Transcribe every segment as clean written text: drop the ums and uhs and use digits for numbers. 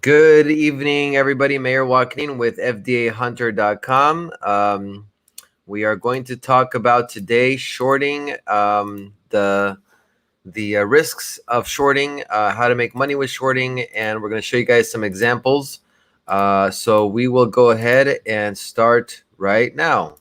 Good evening, everybody. Mayor Joaquin with FDAHunter.com. We are going to talk about today shorting, the risks of shorting, how to make money with shorting, and we're going to show you guys some examples. So we will go ahead and start right now.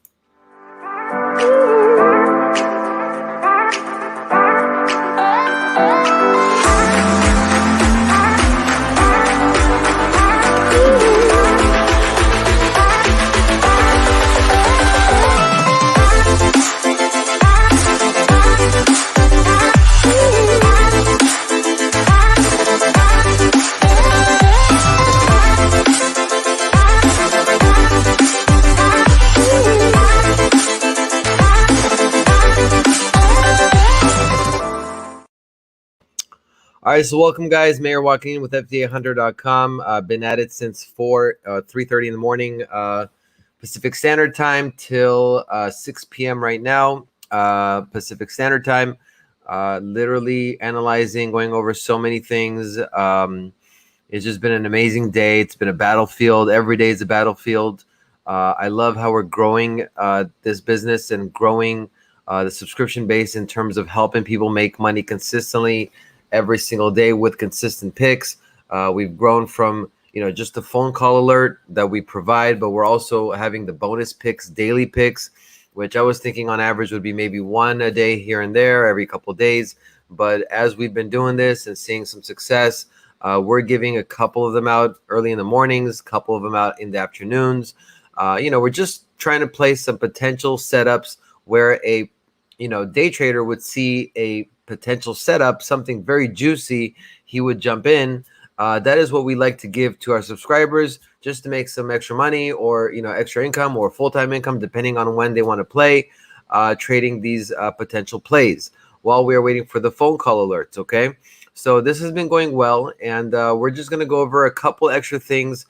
All right, so welcome, guys. Mayor Joaquin with FDAHunter.com. Been at it since 3:30 in the morning Pacific Standard Time till 6 p.m. right now Pacific Standard Time. Literally analyzing, going over so many things. It's just been an amazing day. It's been a battlefield. Every day is a battlefield. I love how we're growing this business and growing the subscription base in terms of helping people make money consistently every single day with consistent picks. We've grown from just the phone call alert that we provide, but we're also having the bonus picks, daily picks, which I was thinking on average would be maybe one a day here and there every couple of days. But as we've been doing this and seeing some success, we're giving a couple of them out early in the mornings, a couple of them out in the afternoons. We're just trying to play some potential setups where a day trader would see a potential setup, something very juicy, he would jump in. That is what we like to give to our subscribers, just to make some extra money or extra income or full-time income, depending on when they want to play, trading these potential plays while we are waiting for the phone call alerts. Okay, so this has been going well, and we're just going to go over a couple extra things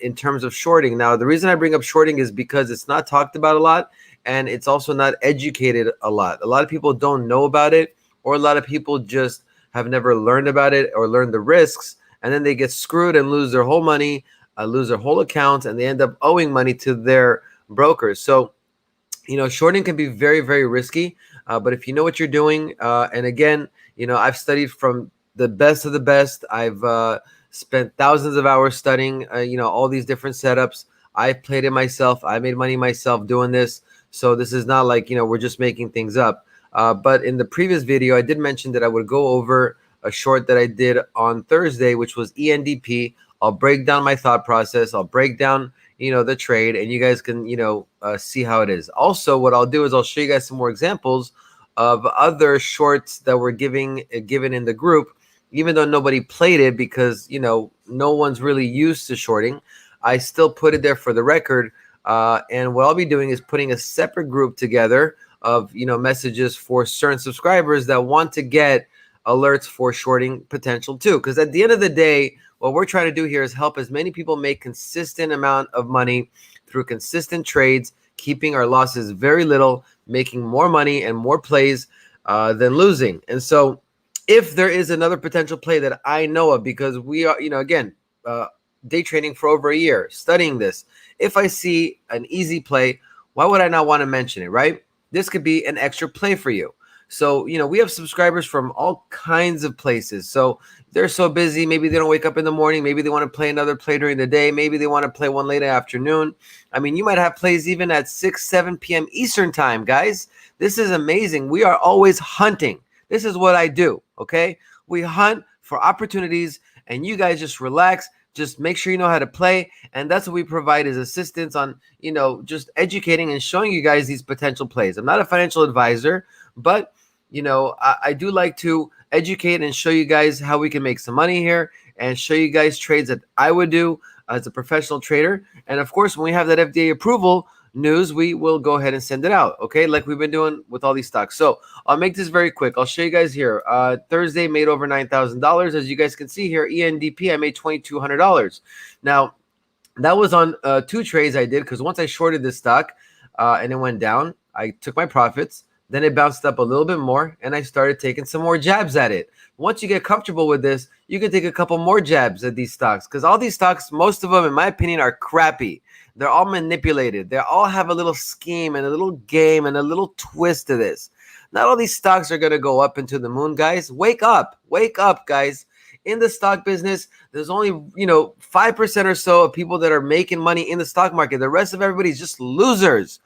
in terms of shorting. Now, the reason I bring up shorting is because it's not talked about a lot, and it's also not educated a lot. A lot of people don't know about it, or a lot of people just have never learned about it or learned the risks, and then they get screwed and lose their whole money, lose their whole account, and they end up owing money to their brokers. So, shorting can be very, very risky, but if you know what you're doing, and again, I've studied from the best of the best. I've spent thousands of hours studying, all these different setups. I played it myself. I made money myself doing this. So this is not like, we're just making things up. But in the previous video, I did mention that I would go over a short that I did on Thursday, which was ENDP. I'll break down my thought process. I'll break down, the trade, and you guys can, see how it is. Also, what I'll do is I'll show you guys some more examples of other shorts that were given in the group, even though nobody played it because, no one's really used to shorting. I still put it there for the record. And what I'll be doing is putting a separate group together of messages for certain subscribers that want to get alerts for shorting potential too, because at the end of the day, what we're trying to do here is help as many people make consistent amount of money through consistent trades, keeping our losses very little, making more money and more plays than losing. And so if there is another potential play that I know of, because we are again day trading for over a year, studying this, if I see an easy play, why would I not want to mention it, right? This could be an extra play for you. So, we have subscribers from all kinds of places. So they're so busy. Maybe they don't wake up in the morning. Maybe they want to play another play during the day. Maybe they want to play one late afternoon. I mean, you might have plays even at 6, 7 p.m. Eastern time, guys. This is amazing. We are always hunting. This is what I do, okay? We hunt for opportunities, and you guys just relax. Just make sure you know how to play, and that's what we provide is assistance on, just educating and showing you guys these potential plays. I'm not a financial advisor, but, I do like to educate and show you guys how we can make some money here and show you guys trades that I would do as a professional trader. And of course, when we have that FDA approval news, we will go ahead and send it out, okay, like we've been doing with all these stocks. So I'll make this very quick. I'll show you guys here. Thursday made over $9,000. As you guys can see here, ENDP, I made $2,200. Now, that was on 2 trades I did, because once I shorted this stock and it went down, I took my profits, Then it bounced up a little bit more, and I started taking some more jabs at it. Once you get comfortable with this, you can take a couple more jabs at these stocks, because all these stocks, most of them, in my opinion, are crappy. They're all manipulated. They all have a little scheme and a little game and a little twist to this. Not all these stocks are going to go up into the moon, guys. Wake up, guys. In the stock business, there's only 5% or so of people that are making money in the stock market. The rest of everybody is just losers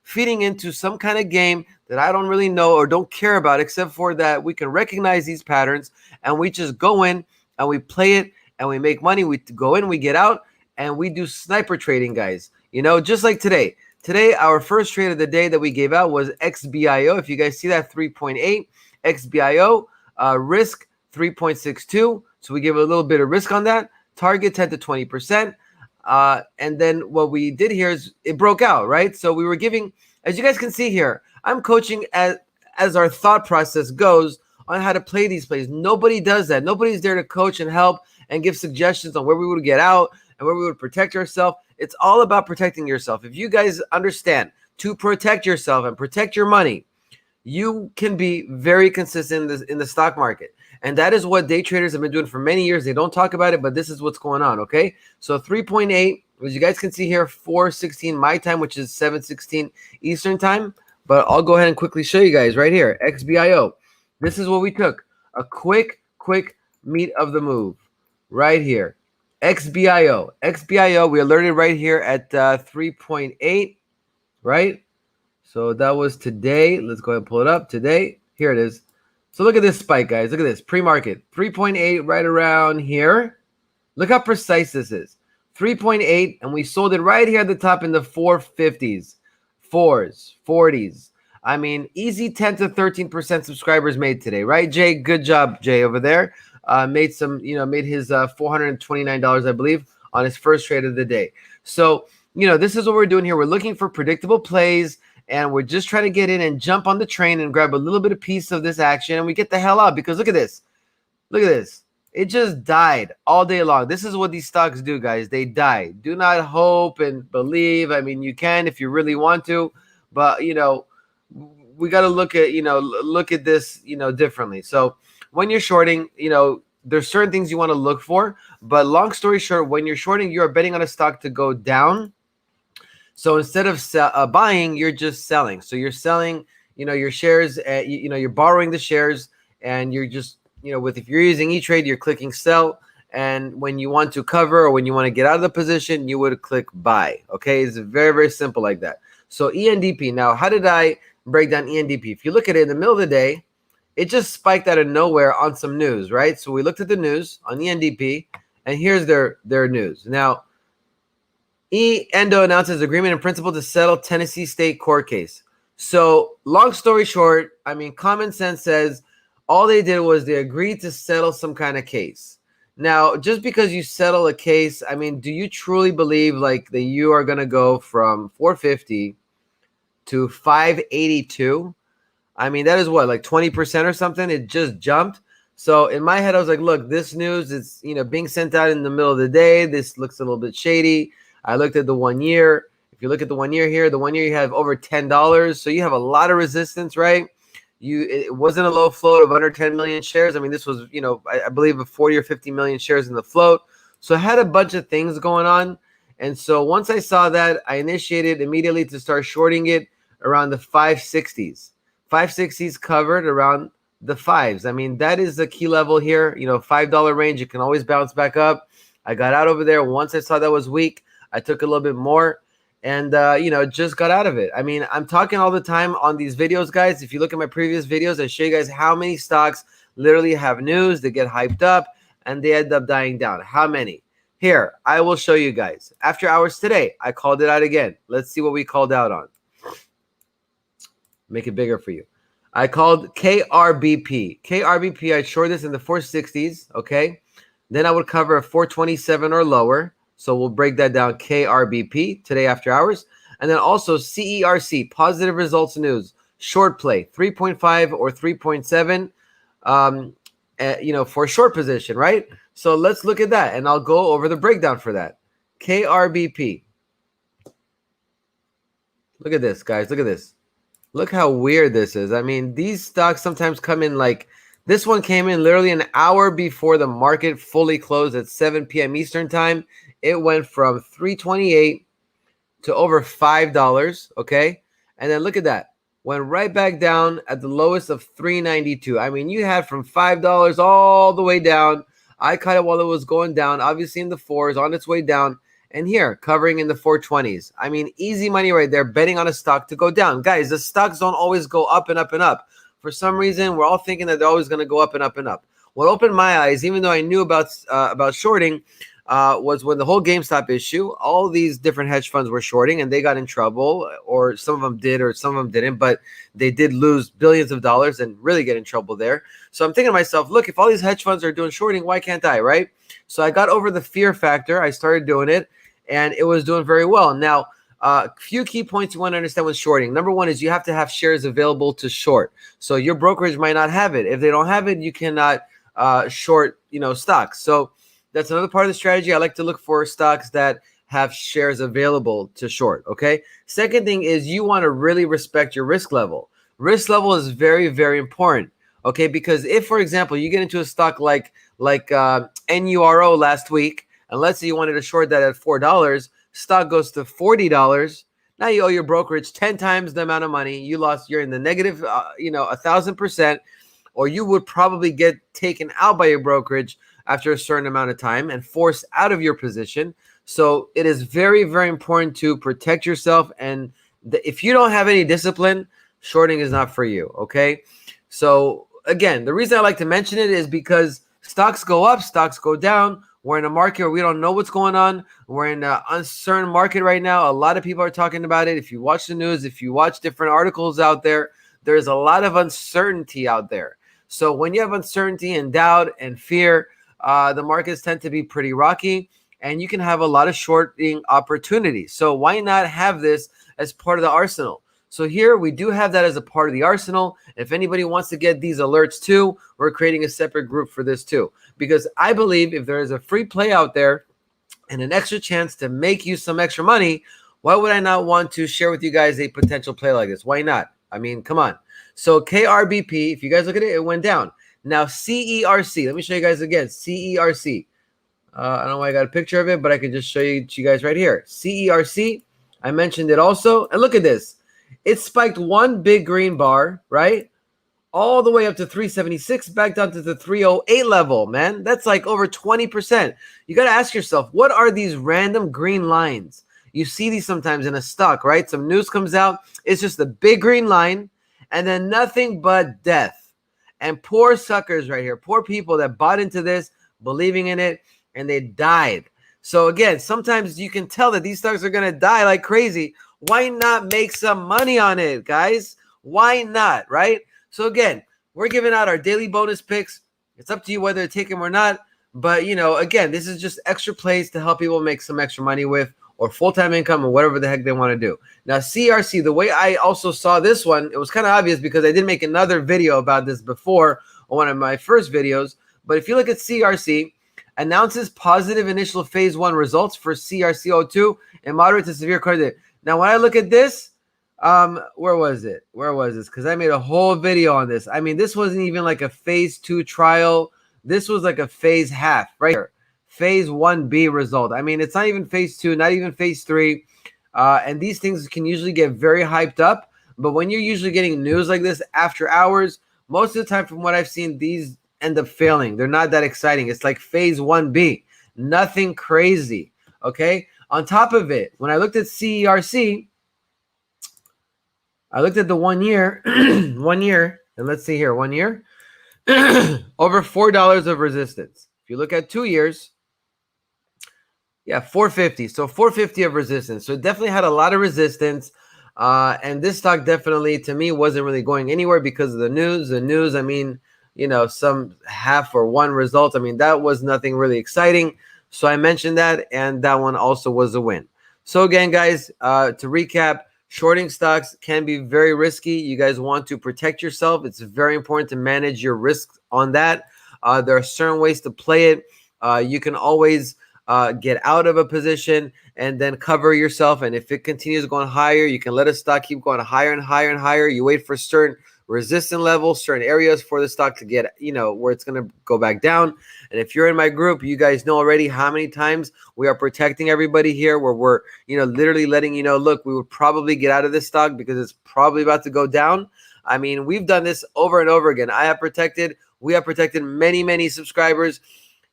feeding into some kind of game that I don't really know or don't care about, except for that we can recognize these patterns and we just go in and we play it and we make money. We go in, we get out, and we do sniper trading, guys. Just like today. Today, our first trade of the day that we gave out was XBIO. If you guys see that, 3.8 XBIO, risk 3.62. So we give a little bit of risk on that. Target 10 to 20%. And then what we did here is it broke out, right? So we were giving, as you guys can see here, I'm coaching as our thought process goes on how to play these plays. Nobody does that. Nobody's there to coach and help and give suggestions on where we would get out and where we would protect ourselves. It's all about protecting yourself. If you guys understand to protect yourself and protect your money, you can be very consistent in the stock market. And that is what day traders have been doing for many years. They don't talk about it, but this is what's going on, okay? So 3.8, as you guys can see here, 4:16 my time, which is 7:16 Eastern time. But I'll go ahead and quickly show you guys right here, XBIO. This is what we took. A quick meat of the move right here. XBIO. XBIO, we alerted right here at 3.8, right? So that was today. Let's go ahead and pull it up today. Here it is. So look at this spike, guys. Look at this. Pre-market. 3.8 right around here. Look how precise this is. 3.8, and we sold it right here at the top in the 450s, 4s, 40s. I mean, easy 10 to 13% subscribers made today, right, Jay? Good job, Jay, over there. Made his $429, I believe, on his first trade of the day. So, this is what we're doing here. We're looking for predictable plays, and we're just trying to get in and jump on the train and grab a little bit of piece of this action, and we get the hell out, because look at this. Look at this. It just died all day long. This is what these stocks do, guys. They die. Do not hope and believe. I mean, you can if you really want to, but, we got to look at this, differently. So when you're shorting, there's certain things you want to look for, but long story short, when you're shorting, you are betting on a stock to go down. So instead of buying, you're just selling. So you're selling, your shares, you're borrowing the shares, and you're just, if you're using E-Trade, you're clicking sell. And when you want to cover or when you want to get out of the position, you would click buy. Okay. It's very, very simple like that. So ENDP. Now, how did I break down ENDP? If you look at it in the middle of the day, it just spiked out of nowhere on some news, right? So we looked at the news on ENDP, and here's their news. Now, Endo announces agreement in principle to settle Tennessee state court case. So long story short, I mean, common sense says all they did was they agreed to settle some kind of case. Now, just because you settle a case, I mean, do you truly believe like that you are going to go from 450 to 582? I mean, that is what, like 20% or something? It just jumped. So in my head, I was like, look, this news is, being sent out in the middle of the day. This looks a little bit shady. I looked at the 1 year. If you look at the 1 year here, the 1 year you have over $10. So you have a lot of resistance, right? It wasn't a low float of under 10 million shares. I mean, this was, I believe a 40 or 50 million shares in the float. So I had a bunch of things going on. And so once I saw that, I initiated immediately to start shorting it around the 560s. 560s covered around the fives. I mean, that is the key level here. $5 range. You can always bounce back up. I got out over there. Once I saw that was weak, I took a little bit more and, just got out of it. I mean, I'm talking all the time on these videos, guys. If you look at my previous videos, I show you guys how many stocks literally have news. They get hyped up and they end up dying down. How many? Here, I will show you guys. After hours today, I called it out again. Let's see what we called out on. Make it bigger for you. I called KRBP. KRBP, I short this in the 460s, okay? Then I would cover a 427 or lower. So we'll break that down. KRBP today after hours. And then also CERC, positive results news, short play, 3.5 or 3.7, for a short position, right? So let's look at that, and I'll go over the breakdown for that. KRBP. Look at this, guys. Look at this. Look how weird this is. I mean, these stocks sometimes come in like this one came in literally an hour before the market fully closed at 7 p.m. Eastern time. It went from 328 to over $5, okay? And then look at that. Went right back down at the lowest of 392. I mean, you had from $5 all the way down. I caught it while it was going down, obviously in the fours, on its way down. And here, covering in the 420s. I mean, easy money right there, betting on a stock to go down. Guys, the stocks don't always go up and up and up. For some reason, we're all thinking that they're always going to go up and up and up. What opened my eyes, even though I knew about shorting, was when the whole GameStop issue, all these different hedge funds were shorting and they got in trouble, or some of them did or some of them didn't, but they did lose billions of dollars and really get in trouble there. So I'm thinking to myself, look, if all these hedge funds are doing shorting, why can't I, right? So I got over the fear factor. I started doing it and it was doing very well. Now, a few key points you want to understand with shorting. Number one is you have to have shares available to short. So your brokerage might not have it. If they don't have it, you cannot short, stocks. So that's another part of the strategy. I like to look for stocks that have shares available to short, okay? Second thing is you want to really respect your risk level. Risk level is very, very important, okay? Because if, for example, you get into a stock like NURO last week, and let's say you wanted to short that at $4, stock goes to $40. Now you owe your brokerage 10 times the amount of money. You're in the negative, 1,000%, or you would probably get taken out by your brokerage after a certain amount of time and forced out of your position. So it is very, very important to protect yourself. And if you don't have any discipline, shorting is not for you, okay? So again, the reason I like to mention it is because stocks go up, stocks go down. We're in a market where we don't know what's going on. We're in an uncertain market right now. A lot of people are talking about it. If you watch the news, if you watch different articles out there, there's a lot of uncertainty out there. So when you have uncertainty and doubt and fear, the markets tend to be pretty rocky and you can have a lot of shorting opportunities. So why not have this as part of the arsenal? So here we do have that as a part of the arsenal. If anybody wants to get these alerts too, we're creating a separate group for this too. Because I believe if there is a free play out there and an extra chance to make you some extra money, why would I not want to share with you guys a potential play like this? Why not? I mean, come on. So KRBP, if you guys look at it, it went down. Now CERC, let me show you guys again. CERC. I don't know why I got a picture of it, but I can just show you to you guys right here. CERC, I mentioned it also. And look at this. It spiked one big green bar, right? All the way up to 376, back down to the 308 level, man. That's like over 20%. You got to ask yourself, what are these random green lines? You see these sometimes in a stock, right? Some news comes out. It's just a big green line and then nothing but death. And poor suckers right here, poor people that bought into this, believing in it, and they died. So again, sometimes you can tell that these stocks are going to die like crazy. Why not make some money on it, guys? Why not, right? So again, we're giving out our daily bonus picks. It's up to you whether to take them or not. But, again, this is just extra plays to help people make some extra money with or full-time income or whatever the heck they want to do. Now, CRC, the way I also saw this one, it was kind of obvious because I did make another video about this before on one of my first videos. But if you look at CRC, announces positive initial phase 1 results for CRC02 and moderate to severe cardiac. Now, when I look at this, where was it? Where was this? Because I made a whole video on this. I mean, this wasn't even like a phase 2 trial. This was like a phase half right here. Phase 1B result. I mean, it's not even phase 2, not even phase 3. And these things can usually get very hyped up. But when you're usually getting news like this after hours, most of the time from what I've seen, these end up failing. They're not that exciting. It's like phase 1B. Nothing crazy. Okay? On top of it, when I looked at CERC, I looked at the 1 year, 1 year, and let's see here, 1 year, over $4 of resistance. If you look at 2 years, yeah, 450. So 450 of resistance. So it definitely had a lot of resistance. And this stock definitely, to me, wasn't really going anywhere because of the news. The news, I mean, some half or one result. I mean, that was nothing really exciting. So I mentioned that, and that one also was a win. So again, guys, to recap, shorting stocks can be very risky. You guys want to protect yourself. It's very important to manage your risk on that. There are certain ways to play it. You can always get out of a position and then cover yourself. And if it continues going higher, you can let a stock keep going higher and higher and higher. You wait for certain resistant levels, certain areas for the stock to get, where it's going to go back down. And if you're in my group, you guys know already how many times we are protecting everybody here, where we're, literally letting you know, look, we would probably get out of this stock because it's probably about to go down. I mean, we've done this over and over again. We have protected many, many subscribers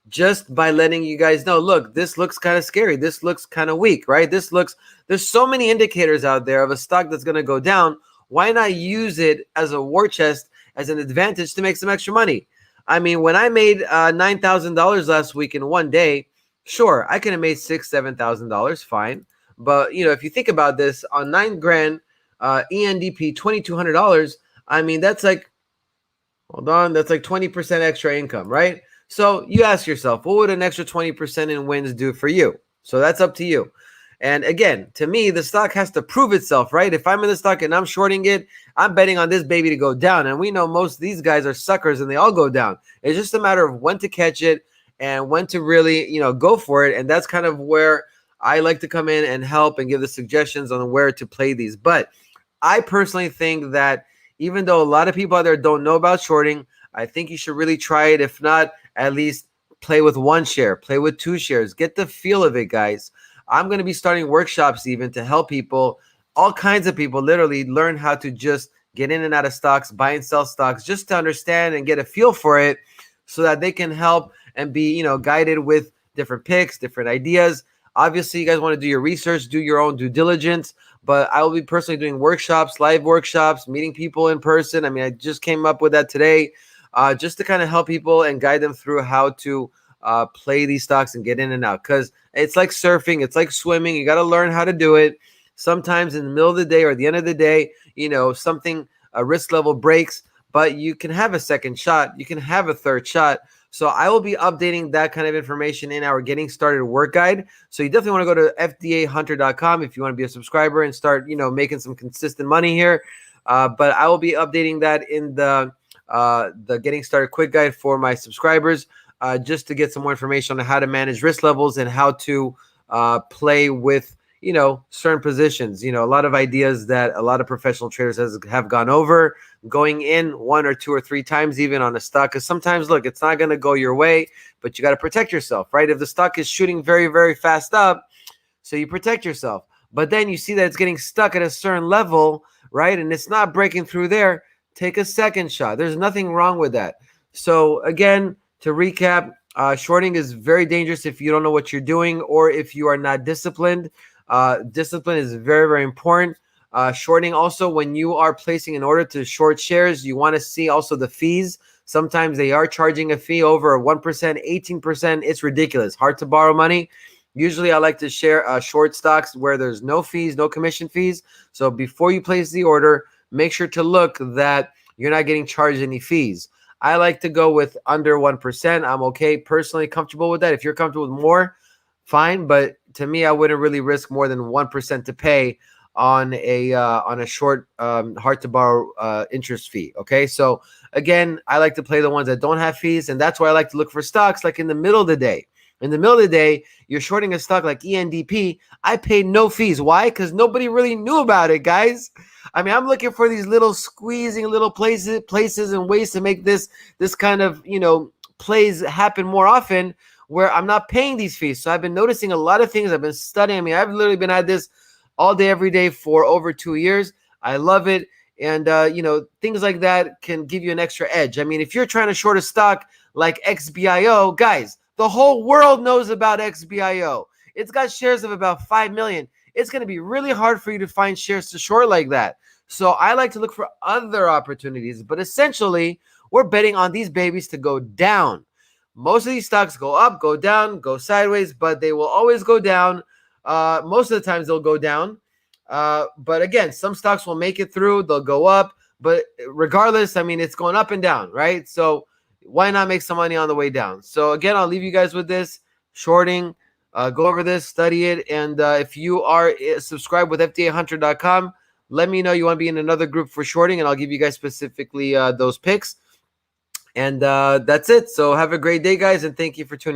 just by letting you guys know, look, this looks kind of scary. This looks kind of weak, right? There's so many indicators out there of a stock that's going to go down. Why not use it as a war chest, as an advantage to make some extra money? I mean, when I made $9,000 last week in one day, sure, I could have made $6,000, $7,000, fine. But, if you think about this, on $9,000, ENDP, $2,200, I mean, that's like, that's like 20% extra income, right? So you ask yourself, what would an extra 20% in wins do for you? So that's up to you. And again, to me, the stock has to prove itself, right? If I'm in the stock and I'm shorting it, I'm betting on this baby to go down. And we know most of these guys are suckers and they all go down. It's just a matter of when to catch it and when to really, go for it. And that's kind of where I like to come in and help and give the suggestions on where to play these. But I personally think that even though a lot of people out there don't know about shorting, I think you should really try it. If not, at least play with one share, play with two shares, get the feel of it, guys. I'm going to be starting workshops even to help people, all kinds of people, literally learn how to just get in and out of stocks, buy and sell stocks, just to understand and get a feel for it so that they can help and be, guided with different picks, different ideas. Obviously, you guys want to do your research, do your own due diligence, but I will be personally doing workshops, live workshops, meeting people in person. I mean, I just came up with that today, just to kind of help people and guide them through how to play these stocks and get in and out. Because it's like surfing, it's like swimming. You got to learn how to do it. Sometimes in the middle of the day or at the end of the day, a risk level breaks, but you can have a second shot. You can have a third shot. So I will be updating that kind of information in our Getting Started work guide. So you definitely want to go to fdahunter.com if you want to be a subscriber and start, making some consistent money here. But I will be updating that in the Getting Started quick guide for my subscribers, just to get some more information on how to manage risk levels and how to play with, certain positions. A lot of ideas that a lot of professional traders have gone over, going in 1 or 2 or 3 times even on a stock. Because sometimes, look, it's not going to go your way, but you got to protect yourself, right? If the stock is shooting very, very fast up, so you protect yourself. But then you see that it's getting stuck at a certain level, right? And it's not breaking through there. Take a second shot. There's nothing wrong with that. So again, to recap, shorting is very dangerous if you don't know what you're doing or if you are not disciplined. Discipline is very, very important. Shorting also, when you are placing an order to short shares, you want to see also the fees. Sometimes they are charging a fee over 1%, 18%. It's ridiculous. Hard to borrow money. Usually I like to share short stocks where there's no fees, no commission fees. So before you place the order, make sure to look that you're not getting charged any fees. I like to go with under 1%. I'm okay, personally comfortable with that. If you're comfortable with more, fine. But to me, I wouldn't really risk more than 1% to pay on a short, hard to borrow interest fee. Okay, so again, I like to play the ones that don't have fees, and that's why I like to look for stocks like in the middle of the day. In the middle of the day, you're shorting a stock like ENDP. I paid no fees. Why? Because nobody really knew about it, guys. I mean, I'm looking for these little squeezing little places and ways to make this kind of, plays happen more often where I'm not paying these fees. So I've been noticing a lot of things. I've been studying. I mean, I've literally been at this all day, every day for over 2 years. I love it. And, things like that can give you an extra edge. I mean, if you're trying to short a stock like XBIO, guys, the whole world knows about XBIO. It's got shares of about 5 million. It's going to be really hard for you to find shares to short like that. So I like to look for other opportunities. But essentially, we're betting on these babies to go down. Most of these stocks go up, go down, go sideways, but they will always go down. Most of the times they'll go down. But again, some stocks will make it through. They'll go up. But regardless, I mean, it's going up and down, right? So why not make some money on the way down? So again, I'll leave you guys with this. Shorting, go over this, study it. And if you are subscribed with FDAHunter.com, let me know you want to be in another group for shorting, and I'll give you guys specifically those picks. And that's it. So have a great day, guys, and thank you for tuning in.